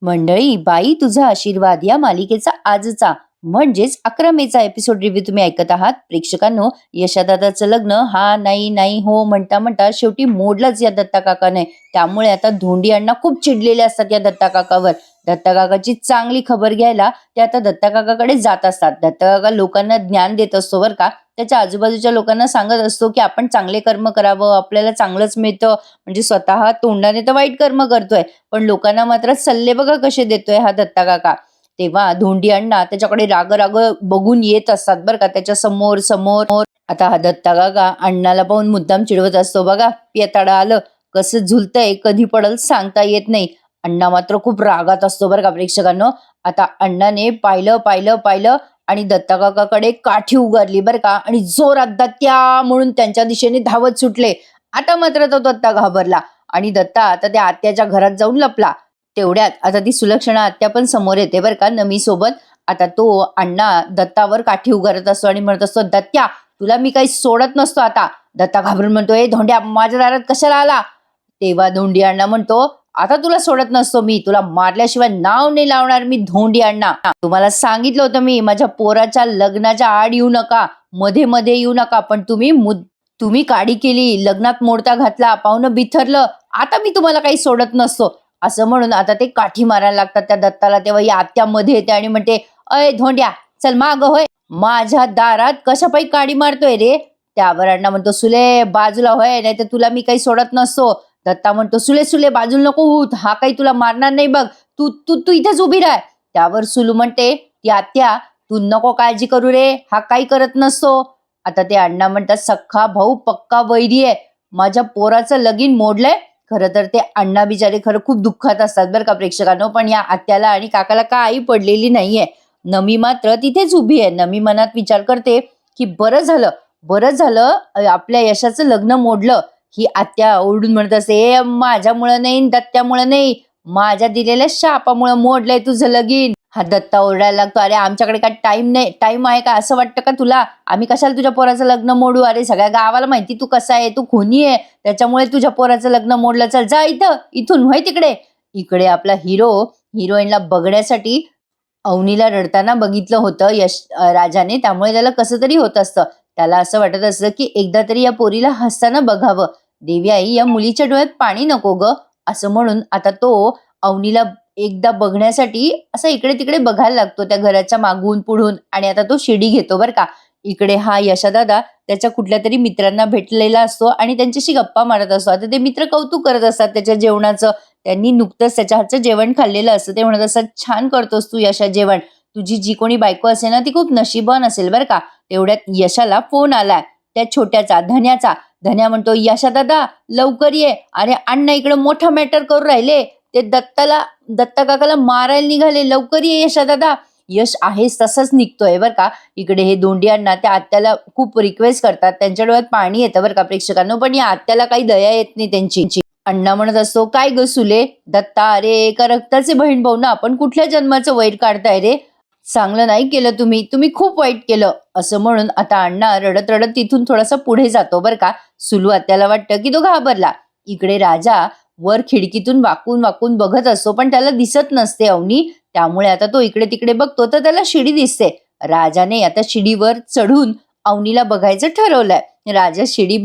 मंडळी, बाई तुझा आशीर्वाद या मालिकेचा आजचा म्हणजेच 11 मेचा एपिसोड रिव्ह्यू तुम्ही ऐकत आहात. प्रेक्षकांनो, यशादादाचं लग्न हा नाही नाही हो म्हणता म्हणता शेवटी मोडलंच या दत्ता काकाने. त्यामुळे आता धोंडी अण्णा खूप चिडलेले असतात या दत्ता काकावर. दत्ता काकाची चांगली खबर घ्यायला ते आता दत्ता काकाकडे जात असतात. दत्ता काका लोकांना ज्ञान देत असतो बरं का. त्याच्या आजूबाजूच्या लोकांना सांगत असतो की आपण चांगले कर्म करावं, आपल्याला चांगलंच मिळतं. म्हणजे स्वतः तोंडाने तर वाईट कर्म करतोय, पण लोकांना मात्र सल्ले बघा कसे देतोय हा दत्ता काका. तेव्हा धोंडी अण्णा त्याच्याकडे राग राग बघून येत असतात बरं का, त्याच्या समोर समोर. आता हा दत्ता काका अण्णाला पाहून मुद्दाम चिडवत असतो. बघा पियताडा आलं, कसं झुलतंय, कधी पडल सांगता येत नाही. अण्णा मात्र खूप रागात असतो बरं का प्रेक्षकांनो. आता अण्णाने पाहिलं पाहिलं पाहिलं आणि दत्ता काकाकडे काठी उगारली बरं का, आणि जोरात दत्त्या म्हणून त्यांच्या दिशेने धावत सुटले. आता मात्र तो दत्ता घाबरला आणि दत्ता आता त्या आत्याच्या घरात जाऊन लपला. तेवढ्यात आता ती सुलक्षणा आत्या पण समोर येते बरं का नमी सोबत. आता तो अण्णा दत्तावर काठी उगारत असतो आणि म्हणत असतो, दत्त्या तुला मी काही सोडत नसतो आता. दत्ता घाबरून म्हणतो, ए धोंड्या माझ्या दारात कशाला आला. तेव्हा धोंडी अण्णा म्हणतो, आता तुला सोडत नसतो मी, तुला मारल्याशिवाय नाव नाही लावणार मी धोंडी अण्णा. तुम्हाला सांगितलं होतं मी, माझ्या पोराच्या लग्नाच्या आड येऊ नका, मध्ये मध्ये येऊ नका, पण तुम्ही काडी केली, लग्नात मोडता घातला, पाहुणं बिथरलं, आता मी तुम्हाला काही सोडत नसतो असं म्हणून आता ते काठी मारायला लागतात त्या दत्ताला. तेव्हा या आत्या मध्ये येते आणि म्हणते, अय धोंड्या चल माग होय, माझ्या दारात कशा पायी काडी मारतोय रे. त्यावर अण्णा म्हणतो, सुले बाजूला होय, नाही तर तुला मी काही सोडत नसतो. दत्ता म्हणतो, सुले सुले बाजूला नको होत, हा काही तुला मारणार नाही बघ, तू तू तू इथेच उभी राह. त्यावर सुलू म्हणते, ती आत्या तू नको काळजी करू रे, हा काही करत नसतो. आता ते अण्णा म्हणतात, सख्खा भाऊ पक्का वैरी आहे, माझ्या पोराचं लगीन मोडलंय. खरं तर ते अण्णा बिचारे खरं खूप दुःखात असतात बरं का प्रेक्षकांनो, पण या आत्याला आणि काकाला काही पडलेली नाहीये. नमी मात्र तिथेच उभी आहे. नमी मनात विचार करते की बरं झालं आपल्या यशाचं लग्न मोडलं. ही आत्या ओरडून म्हणत असते, ए माझ्यामुळं नाही, दत्त्यामुळं नाही, माझ्या दिलेल्या शापामुळं मोडलंय तुझं लगीन. हा दत्ता ओरडायला लागतो, अरे आमच्याकडे काय टाइम आहे का, असं वाटतं का तुला, आम्ही कशाला तुझ्या पोराचं लग्न मोडू. अरे सगळ्या गावाला माहिती तू कसा आहे, तू खुनी आहे, त्याच्यामुळे तुझ्या पोराचं लग्न मोडलं. चल जा इथून व्हाय तिकडे. इकडे आपला हिरोईनला बघण्यासाठी अवनीला रडताना बघितलं होतं राजाने, त्यामुळे त्याला कसं तरी होत असतं. त्याला असं वाटत असतं की एकदा तरी या पोरीला हसताना बघावं. देवी आई या मुलीच्या डोळ्यात पाणी नको ग, असं म्हणून आता तो अवनीला एकदा बघण्यासाठी असं इकडे तिकडे बघायला लागतो त्या घराच्या मागून पुढून. आणि आता तो शिडी घेतो बरं का. इकडे हा यशादादा त्याच्या कुठल्या तरी मित्रांना भेटलेला असतो आणि त्यांच्याशी गप्पा मारत असतो. आता ते मित्र कौतुक करत असतात त्याच्या जेवणाचं. त्यांनी नुकतंच त्याच्या हातचं जेवण खाल्लेलं असतं. ते म्हणत असतात, छान करतोस तू यशा जेवण, तुझी जी कोणी बायको असेल ना ती खूप नशीबवान असेल बरं का. तेवढ्यात यशाला फोन आलाय त्या छोट्याचा, धन्याचा. धन्या म्हणतो, यशा दादा लवकर ये, अरे अण्णा इकडे मोठा मॅटर करू राहिले, ते दत्ता काकाला मारायला निघाले, लवकर ये यशा दादा. यश आहेच तसंच निघतोय बरं का. इकडे हे दोंडी अण्णा त्या आत्याला खूप रिक्वेस्ट करतात, त्यांच्या डोळ्यात पाणी येतं बरं का प्रेक्षकांनो, पण या आत्याला काही दया येत नाही त्यांची. अण्णा म्हणत असतो, काय ग सुले, दत्ता अरे एका रक्ताचे बहीण भाऊ ना, आपण कुठल्या जन्माचं वाईट काढताय रे, चांगलं नाही केलं तुम्ही खूप वाईट केलं, असं म्हणून आता अण्णा रडत रडत तिथून थोडासा पुढे जातो बरं का. सुलू आत्याला वाटतं की तो घाबरला. इकडे राजा वर खिडकीतून वाकून वाकून बघत असतो, पण त्याला दिसत नसते अवनी. त्यामुळे आता तो इकडे तिकडे बघतो तर त्याला शिडी दिसते. राजाने आता शिडीवर चढून अवनीला बघायचं ठरवलंय. राजा शिडी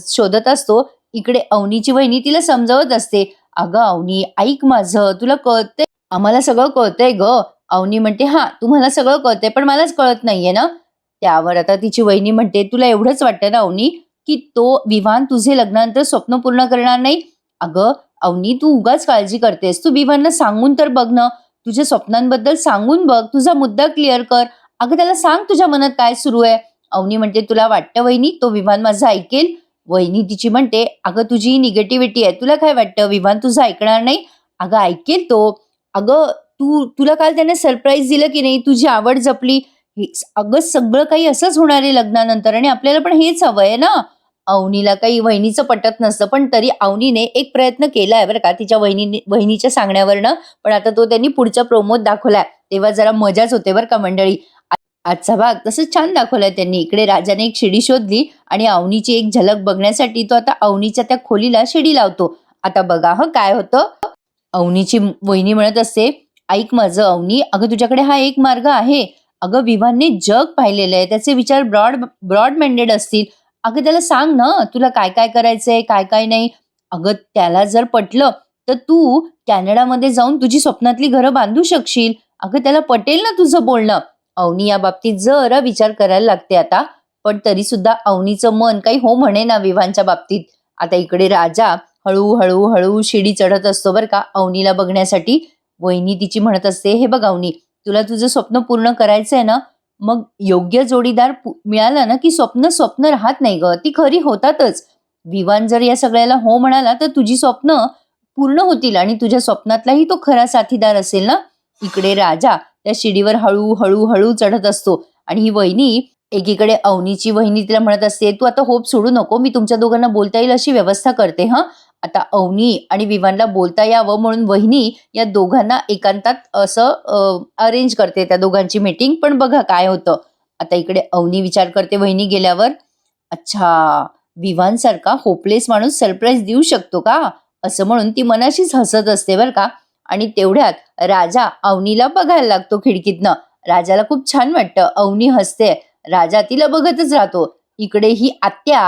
शोधत असतो. इकडे अवनीची वहिनी तिला समजावत असते, अगं अवनी ऐक माझं, तुला कळतंय, आम्हाला सगळं कळतंय ग. अवनी म्हणते, हा तुम्हाला सगळं कळतंय पण मलाच कळत नाहीये ना. त्यावर आता तिची वहिनी म्हणते, तुला एवढंच वाटतं ना अवनी की तो विवान तुझे लग्नानंतर स्वप्न पूर्ण करणार नाही. अगं अवनी तू उगाच काळजी करतेस, तू विवानला सांगून तर बघ ना, तुझ्या स्वप्नांबद्दल सांगून बघ, तुझा मुद्दा क्लिअर कर. अगं त्याला सांग तुझ्या मनात काय सुरू आहे. अवनी म्हणते, तुला वाटतं वहिनी तो विवान माझं ऐकेल. वहिनी तिची म्हणते, अगं तुझी निगेटिव्हिटी आहे, तुला काय वाटतं विवान तुझं ऐकणार नाही. अगं ऐकेल तो. अगं तुला काल त्याने सरप्राईज दिलं की नाही, तुझी आवड जपली. अगं सगळं काही असंच होणार आहे लग्नानंतर, आणि आपल्याला पण हेच हवंय ना. अवनीला काही वहिनीचं पटत नसतं, पण तरी अवनीने एक प्रयत्न केलाय बरं का तिच्या वहिनीच्या सांगण्यावरनं. पण आता तो त्यांनी पुढच्या प्रोमोत दाखवलाय, तेव्हा जरा मजाच होते बरं का मंडळी. आजचा भाग तसंच छान दाखवलाय त्यांनी. इकडे राजाने एक शिडी शोधली आणि अवनीची एक झलक बघण्यासाठी तो आता अवनीच्या त्या खोलीला शिडी लावतो. आता बघा काय होतं. अवनीची वहिनी म्हणत असते, ऐक माझं अवनी, अगं तुझ्याकडे हा एक मार्ग आहे. अगं विवानने जग पाहिलेलं आहे, त्याचे विचार ब्रॉड माइंडेड असतील. अगं त्याला सांग ना तुला काय काय करायचंय, काय काय नाही. अगं त्याला जर पटलं तर तू कॅनडामध्ये जाऊन तुझी स्वप्नातली घरं बांधू शकशील. अगं त्याला पटेल ना तुझं बोलणं. अवनी या बाबतीत जरा विचार करायला लागते आता. पण तरी सुद्धा अवनीचं मन काही हो म्हणे ना विवानच्या बाबतीत. आता इकडे राजा हळू हळू शिडी चढत असतो बरं का अवनीला बघण्यासाठी. वहिनी तिची म्हणत असते, हे बघ अवनी, तुला तुझं स्वप्न पूर्ण करायचंय ना, मग योग्य जोडीदार मिळाला ना की स्वप्न स्वप्न राहत नाही ग, ती खरी होतातच. विवान जर या सगळ्याला हो म्हणाला तर तुझी स्वप्न पूर्ण होतील आणि तुझ्या स्वप्नातलाही तो खरा साथीदार असेल ना. इकडे राजा त्या शिडीवर हळू चढत असतो आणि ही वहिनी एकीकडे अवनीची वहिनी तिला म्हणत असते, तू आता होप सोडू नको, मी तुमच्या दोघांना बोलता येईल अशी व्यवस्था करते. हा आता अवनी आणि विवानला बोलता यावं म्हणून वहिनी या दोघांना एकांतात असं अरेंज करते त्या दोघांची मीटिंग. पण बघा काय होतं. आता इकडे अवनी विचार करते वहिनी गेल्यावर, अच्छा विवान सारखा होपलेस माणूस सरप्राईज देऊ शकतो का, असं म्हणून ती मनाशीच हसत असते बरं का. आणि तेवढ्यात राजा अवनीला बघायला लागतो खिडकीतनं. राजाला खूप छान वाटतं, अवनी हसते, राजा तिला बघतच राहतो. इकडे ही आत्या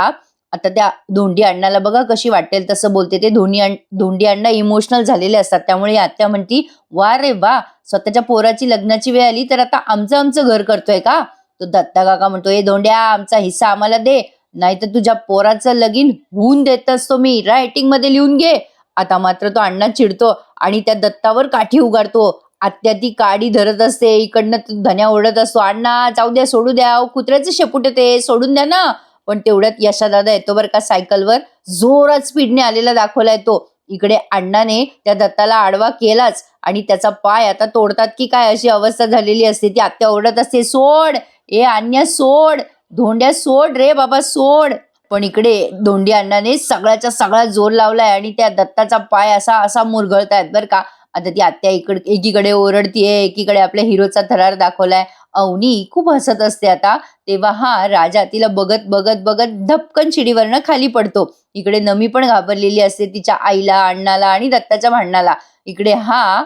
आता त्या धोंडी अण्णाला बघा कशी वाटेल तसं बोलते. ते धोंडी अण्णा इमोशनल झालेले असतात, त्यामुळे आत्या म्हणती, वा रे वा, स्वतःच्या पोराची लग्नाची वेळ आली तर आता आमचं घर करतोय का. तो दत्ता काका म्हणतो, ए धोंड्या, आमचा हिस्सा आम्हाला दे, नाही तर तुझ्या पोराचं लगीन होऊन देत असतो मी, रायटिंग मध्ये लिहून घे. आता मात्र तो अण्णा चिडतो आणि त्या दत्तावर काठी उगारतो. आत्या ती काडी धरत असते, इकडनं धन्या ओरडत असतो, अण्णा जाऊ द्या, सोडू द्या, कुत्र्याचं शेपूट ते सोडून द्या ना. पण तेवढ्यात यशादादा येतो बरं का सायकलवर, जोरात स्पीडने आलेला दाखवलाय तो. इकडे अण्णाने त्या दत्ताला आडवा केलाच आणि त्याचा पाय आता तोडतात की काय अशी अवस्था झालेली असते. ती आत्या ओरडत असते, सोड ए अन्या, सोड धोंड्या, सोड रे बाबा, सोड. पण इकडे धोंडी अण्णाने सगळ्याचा सगळा जोर लावलाय आणि त्या दत्ताचा पाय असा मुरगळतायत बरं का. आता ती आत्या एकीकडे ओरडतीये, एकीकडे आपल्या हिरोचा थरार दाखवलाय. अवनी खूप हसत असते आता. तेव्हा हा राजा तिला बघत बघत बघत धपकन शिडीवरनं खाली पडतो. इकडे नमी पण घाबरलेली असते तिच्या आईला, अण्णाला आणि दत्ताच्या भांडणाला. इकडे हा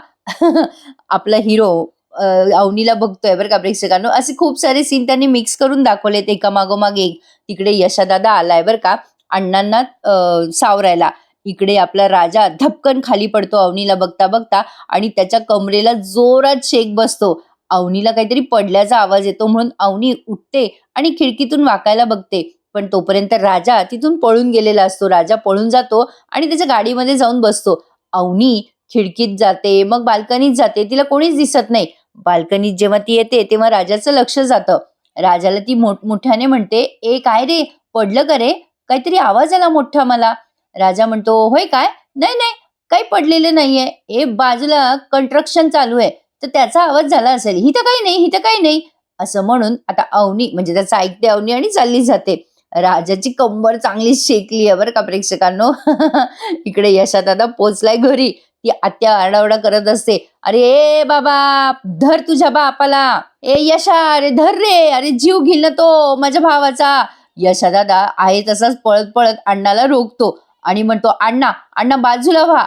आपला हिरो अवनीला बघतोय बरं का प्रेक्षकांनो. असे खूप सारे सीन त्यांनी मिक्स करून दाखवलेत एका मागोमाग एक. तिकडे यशादादा आलाय बरं का अण्णांना सावरायला. इकडे आपला राजा धपकन खाली पडतो अवनीला बघता बघता आणि त्याच्या कमरेला जोरात शेक बसतो. अवनीला काहीतरी पडल्याचा आवाज येतो म्हणून अवनी उठते आणि खिडकीतून वाकायला बघते. पण तोपर्यंत राजा तिथून पळून गेलेला असतो. राजा पळून जातो आणि त्याच्या गाडीमध्ये जाऊन बसतो. अवनी खिडकीत जाते, मग बाल्कनीत जाते, तिला कोणीच दिसत नाही. बाल्कनीत जेव्हा ती येते तेव्हा राजाचं लक्ष जातं. राजाला ती मोठ्याने म्हणते, ए काय रे, पडलं का रे, काहीतरी आवाज आला मोठा मला. राजा म्हणतो, होय काय, नाही नाही काही पडलेलं नाहीये, हे बाजूला कंस्ट्रक्शन चालू आहे तर त्याचा आवाज झाला असेल, हिथं काही नाही असं म्हणून आता अवनी म्हणजे त्याचं ऐकते अवनी आणि चालली जाते. राजाची कंबर चांगली शेकली आहे बरं का प्रेक्षकांनो. इकडे यशात आता पोचलाय घरी. ती आत्या आरडाओरडा करत असते, अरे ए बाबा, धर तुझ्या बापाला, ए यशा, अरे धर रे, अरे जीव घेईल ना तो माझ्या भावाचा. यशा दादा आहे तसाच पळत पळत अण्णाला रोखतो आणि म्हणतो, अण्णा अण्णा बाजूला व्हा.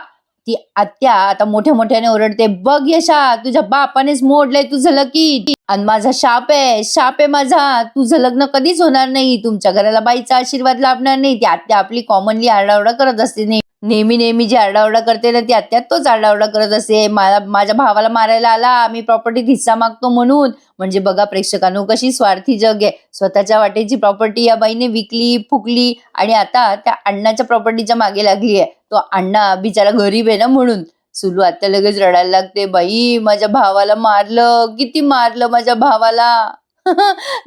ती आत्या आता मोठ्याने ओरडते, बघ यशा, तुझ्या बापानेच मोडलंय तुझं लकी आणि माझा शाप आहे माझा, तुझं लग्न कधीच होणार नाही, तुमच्या घराला बाईचा आशीर्वाद लाभणार नाही. ती आत्या आपली कॉमनली आरडाओरडा करत असते. नेहमी जी आरडाओरडा करते ना ती आत्या तोच आरडाओरडा करत असते. माझ्या भावाला मारायला आला, मी प्रॉपर्टीत हिस्सा मागतो म्हणून. म्हणजे बघा प्रेक्षकांनो कशी स्वार्थी जग आहे. स्वतःच्या वाटेची प्रॉपर्टी या बाईने विकली, फुकली आणि आता त्या अण्णाच्या प्रॉपर्टीच्या मागे लागली आहे. तो अण्णा बिचारा गरीब आहे ना म्हणून. सुलू आत्या लगेच रडायला लागते, बाई माझ्या भावाला मारलं, किती मारलं माझ्या भावाला.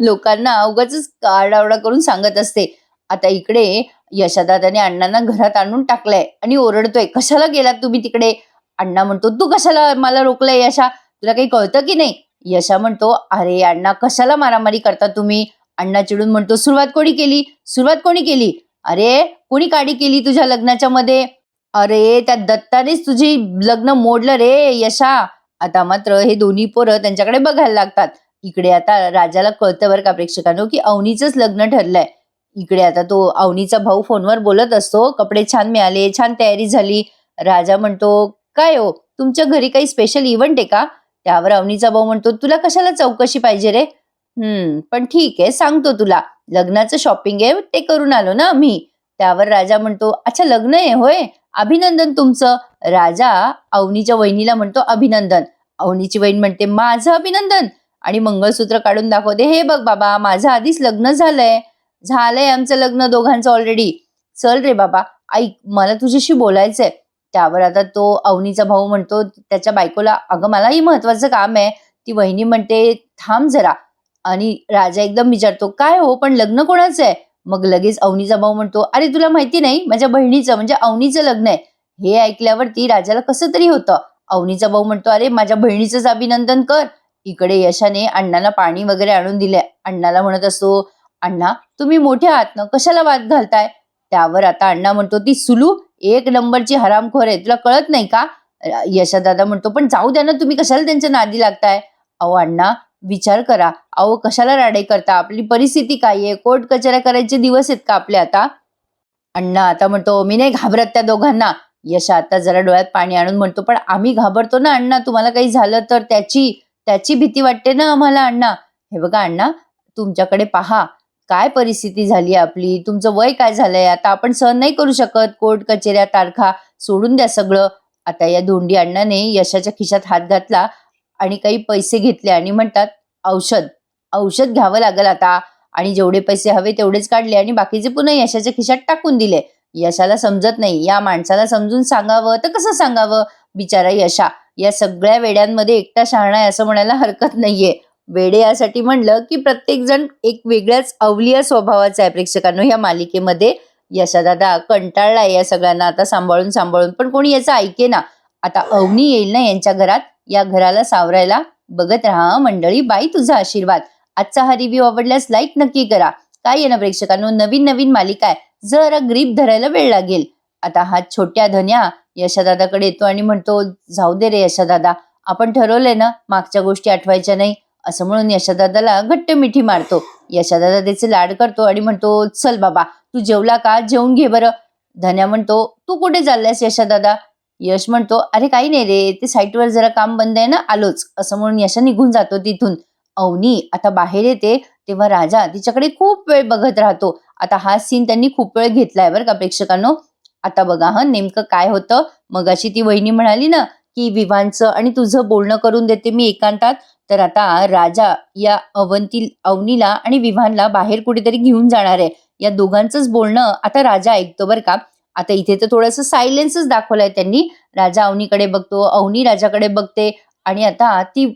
लोकांना उगाच आरडाओरडा करून सांगत असते. आता इकडे यशादादाने अण्णांना घरात आणून टाकलंय आणि ओरडतोय, कशाला गेलात तुम्ही तिकडे. अण्णा म्हणतो, तू कशाला मला रोखलंय यशा, तुला काही कळतं की नाही. यशा म्हणतो, अरे अण्णा कशाला मारामारी करता तुम्ही. अण्णा चिडून म्हणतो, सुरुवात कोणी केली, अरे कोणी काडी केली तुझ्या लग्नाच्या मध्ये, अरे त्या दत्तानेच तुझी लग्न मोडलं रे यशा. आता मात्र हे दोन्ही पोरं त्यांच्याकडे बघायला लागतात. इकडे आता राजाला कळतं बरं का प्रेक्षकांनो की अवनीचंच लग्न ठरलंय. इकडे आता तो अवनीचा भाऊ फोनवर बोलत असतो, कपडे छान मिळाले, छान तयारी झाली. राजा म्हणतो, काय हो, तुमच्या घरी काही स्पेशल इव्हेंट आहे का? त्यावर अवनीचा भाऊ म्हणतो, तुला कशाला चौकशी पाहिजे रे? पण ठीक आहे, सांगतो तुला. लग्नाचं शॉपिंग आहे ते करून आलो ना आम्ही. त्यावर राजा म्हणतो, अच्छा लग्न आहे होय, अभिनंदन तुमचं. राजा अवनीच्या वहिनीला म्हणतो, अभिनंदन. अवनीची बहीण म्हणते, माझं अभिनंदन? आणि मंगळसूत्र काढून दाखवते, हे बघ बाबा, माझं आधीच लग्न झालंय आमचं लग्न दोघांचं ऑलरेडी. चल रे बाबा, ऐक, मला तुझ्याशी बोलायचंय. त्यावर आता तो अवनीचा भाऊ म्हणतो त्याच्या बायकोला, अगं मलाही महत्वाचं काम आहे. ती वहिनी म्हणते, थांब जरा. आणि राजा एकदम विचारतो, काय हो, पण लग्न कोणाचं आहे? मग लगेच अवनीचा भाऊ म्हणतो, अरे तुला माहिती नाही, माझ्या बहिणीचं म्हणजे अवनीचं लग्न आहे. हे ऐकल्यावरती राजाला कसं तरी होतं. अवनीचा भाऊ म्हणतो, अरे माझ्या बहिणीचंच अभिनंदन कर. इकडे यशाने अण्णाला पाणी वगैरे आणून दिले. अण्णाला म्हणत असतो, अण्णा तुम्ही मोठे आहात ना, कशाला वाद घालताय? त्यावर आता अण्णा म्हणतो, ती सुलू एक नंबरची हरामखोर आहे, तुला कळत नाही का? यशादादा म्हणतो, पण जाऊ द्या ना, तुम्ही कशाला त्यांच्या नादी लागताय? अहो अण्णा, विचार करा. अहो कशाला राडे करता? आपली परिस्थिती काय आहे? कोर्ट कचऱ्या करायचे दिवस आहेत का आपले आता? अण्णा आता म्हणतो, मी नाही घाबरत त्या दोघांना. यश आता जरा डोळ्यात पाणी आणून म्हणतो, पण आम्ही घाबरतो ना अण्णा, तुम्हाला काही झालं तर त्याची त्याची भीती वाटते ना आम्हाला अण्णा. हे बघा अण्णा, तुमच्याकडे पहा, काय परिस्थिती झाली आपली, तुमचं वय काय झालंय, आता आपण सहन नाही करू शकत कोर्ट कचेऱ्या तारखा, सोडून द्या सगळं. आता या धोंडी अण्णाने यशाच्या खिशात हात घातला आणि काही पैसे घेतले आणि म्हणतात, औषध औषध घ्यावं लागेल आता. आणि जेवढे पैसे हवे तेवढेच काढले आणि बाकीचे पुन्हा यशाच्या खिशात टाकून दिले. यशाला समजत नाही, या माणसाला समजून सांगावं तर कसं सांगावं? बिचारा यशा या सगळ्या वेड्यांमध्ये एकटा शहाणा आहे असं म्हणायला हरकत नाहीये. वेडे यासाठी म्हणलं की प्रत्येक जण एक वेगळ्याच अवलिया स्वभावाचा आहे. प्रेक्षकांनो, ह्या मालिकेमध्ये यशादादा कंटाळलाय या सगळ्यांना आता सांभाळून सांभाळून, पण कोणी याचं ऐके ना. आता अवनी येईल ना यांच्या घरात, या घराला सावरायला. बघत राहा मंडळी, बाई तुझा आशीर्वाद. आजचा हा रिव्ह्यू आवडल्यास लाईक नक्की करा. काय आहे ना प्रेक्षकांनो, नवीन नवीन मालिका आहे, जरा ग्रीप धरायला वेळ लागेल. आता हा छोट्या धन्या यशादादाकडे येतो आणि म्हणतो, जाऊ दे रे यशादादा, आपण ठरवलंय ना मागच्या गोष्टी आठवायच्या नाही, असं म्हणून यशादादाला घट्ट मिठी मारतो. यशादादा त्याचे लाड करतो आणि म्हणतो, चल बाबा, तू जेवला का? जेवून घे बरं. धन्या म्हणतो, तू कुठे चाललायस यशादादा? यश म्हणतो, अरे काही नाही रे, ते साईटवर जरा काम बंद आहे ना, आलोच, असं म्हणून यशा निघून जातो तिथून. अवनी आता बाहेर येते तेव्हा राजा तिच्याकडे खूप वेळ बघत राहतो. आता हा सीन त्यांनी खूप वेळ घेतलाय बरं का प्रेक्षकांनो. आता बघा हा नेमकं काय होतं. मगाशी ती वहिनी म्हणाली ना की विवांचं आणि तुझं बोलणं करून देते मी एकांतात, तर आता राजा या अवनीला आणि विवानला बाहेर कुठेतरी घेऊन जाणार आहे. या दोघांचंच बोलणं आता राजा ऐकतो बरं का. आता इथे तर थोडंसं सायलेन्सच दाखवलंय त्यांनी. राजा अवनीकडे बघतो, अवनी राजाकडे बघते आणि आता ती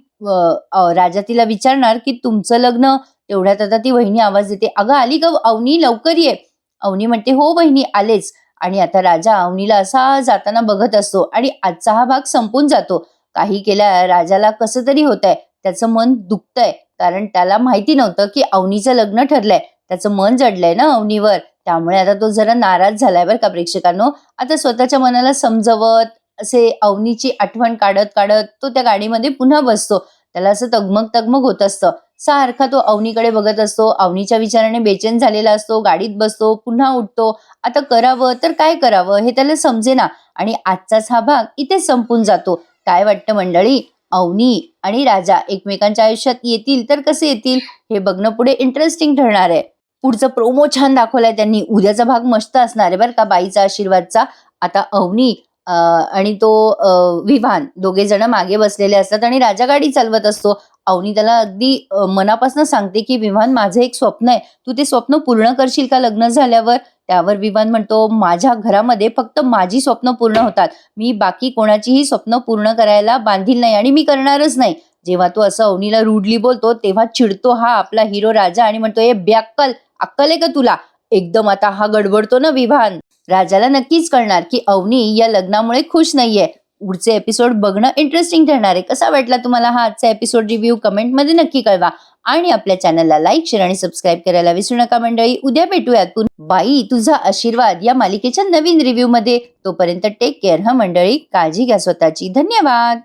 राजा तिला विचारणार की तुमचं लग्न. तेवढ्यात आता ती वहिनी आवाज देते, अगं आली का अवनी, लवकर ये. अवनी म्हणते, हो वहिनी आलेच. आणि आता राजा अवनीला असा जाताना बघत असतो आणि आजचा हा भाग संपून जातो. काही केल्या राजाला कसं तरी होतंय, त्याचं मन दुखतंय, कारण त्याला माहिती नव्हतं की अवनीचं लग्न ठरलंय. त्याचं मन जडलंय ना अवनीवर, त्यामुळे आता तो जरा नाराज झालाय बरं का प्रेक्षकांनो. आता स्वतःच्या मनाला समजवत असे अवनीची आठवण काढत काढत तो त्या गाडीमध्ये पुन्हा बसतो. त्याला असं तगमग तगमग होत असतं. सारखा तो अवनीकडे बघत असतो, अवनीच्या विचाराने बेचैन झालेला असतो. गाडीत बसतो, पुन्हा उठतो. आता करावं तर काय करावं हे त्याला समजेना आणि आजचाच हा भाग इथे संपून जातो. काय वाटतं मंडळी, अवनी आणि राजा एकमेकांच्या आयुष्यात येतील तर कसे येतील हे बघणं पुढे इंटरेस्टिंग ठरणार आहे. पुढचं प्रोमो छान दाखवलाय त्यांनी. उद्याचा भाग मस्त असणार आहे बरं का, बाईचा आशीर्वादचा. आता अवनी आणि तो विवान दोघे जण मागे बसलेले असतात आणि राजा गाडी चालवत असतो. अवनी त्याला अगदी मनापासून सांगते की विवान, माझं एक स्वप्न आहे, तू ते स्वप्न पूर्ण करशील का लग्न झाल्यावर? त्यावर विवान म्हणतो, माझ्या घरामध्ये फक्त माझी स्वप्न पूर्ण होतात, मी बाकी कोणाचीही स्वप्न पूर्ण करायला बांधील नाही आणि मी करणारच नाही. जेव्हा तो असं अवनीला रूडली बोलतो तेव्हा चिडतो हा आपला हिरो राजा आणि म्हणतो, ए बेअक्कल, अक्कल आहे का तुला? एकदम आता हा गडबडतो ना विवान. राजाला नक्कीच कळणार की अवनी या लग्नामुळे खुश नाहीये. पुढचे एपिसोड बघणं इंटरेस्टिंग ठरणार आहे. कसा वाटला तुम्हाला हा आजचा एपिसोड रिव्ह्यू कमेंटमध्ये नक्की कळवा आणि आपल्या चॅनलला लाईक, शेअर आणि सबस्क्राईब करायला विसरू नका मंडळी. उद्या भेटूयात पुन्हा बाई तुझा आशीर्वाद या मालिकेच्या नवीन रिव्ह्यू मध्ये. तोपर्यंत टेक केअर हा मंडळी, काळजी घ्या स्वतःची. धन्यवाद.